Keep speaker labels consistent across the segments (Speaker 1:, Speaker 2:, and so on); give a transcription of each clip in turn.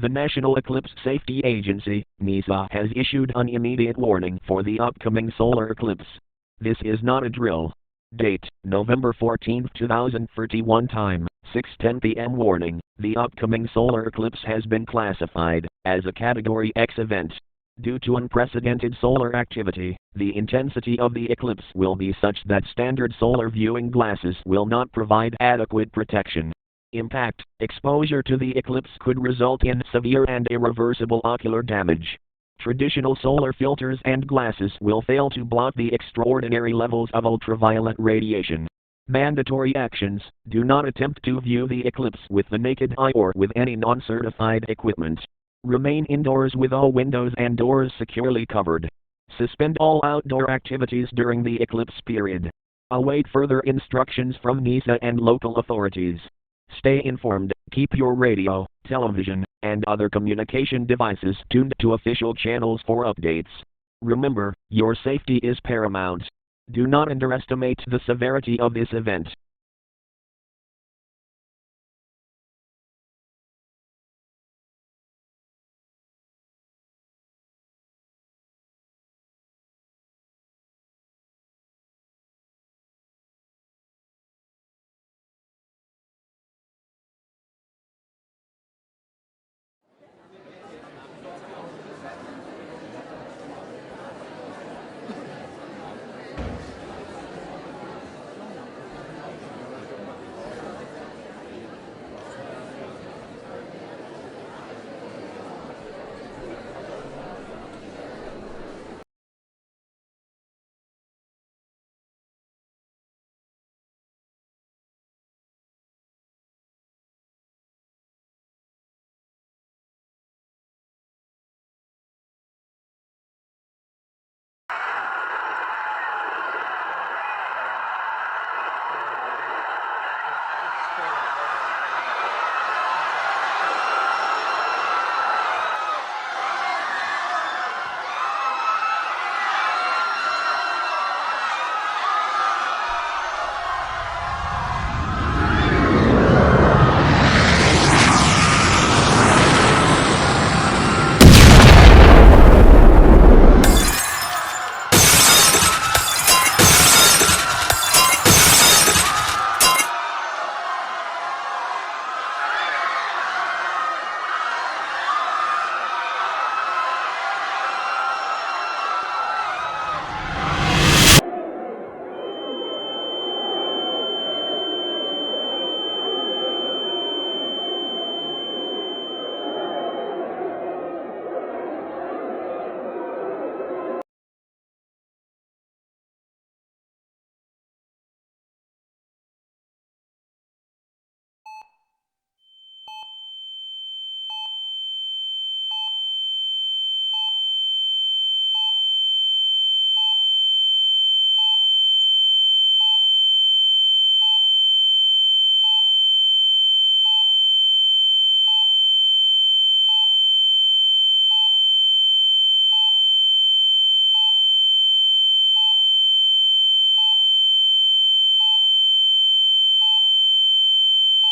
Speaker 1: The National Eclipse Safety Agency, NESA, has issued an immediate warning for the upcoming solar eclipse. This is not a drill. Date, November 14, 2031. Time, 6:10 p.m. Warning, the upcoming solar eclipse has been classified as a Category X event. Due to unprecedented solar activity, the intensity of the eclipse will be such that standard solar viewing glasses will not provide adequate protection. Impact, exposure to the eclipse could result in severe and irreversible ocular damage. Traditional solar filters and glasses will fail to block the extraordinary levels of ultraviolet radiation. Mandatory actions: do not attempt to view the eclipse with the naked eye or with any non-certified equipment. Remain indoors with all windows and doors securely covered. Suspend all outdoor activities during the eclipse period. Await further instructions from NESA and local authorities. Stay informed, keep your radio, television, and other communication devices tuned to official channels for updates. Remember, your safety is paramount. Do not underestimate the severity of this event.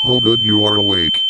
Speaker 2: Oh good, you are awake.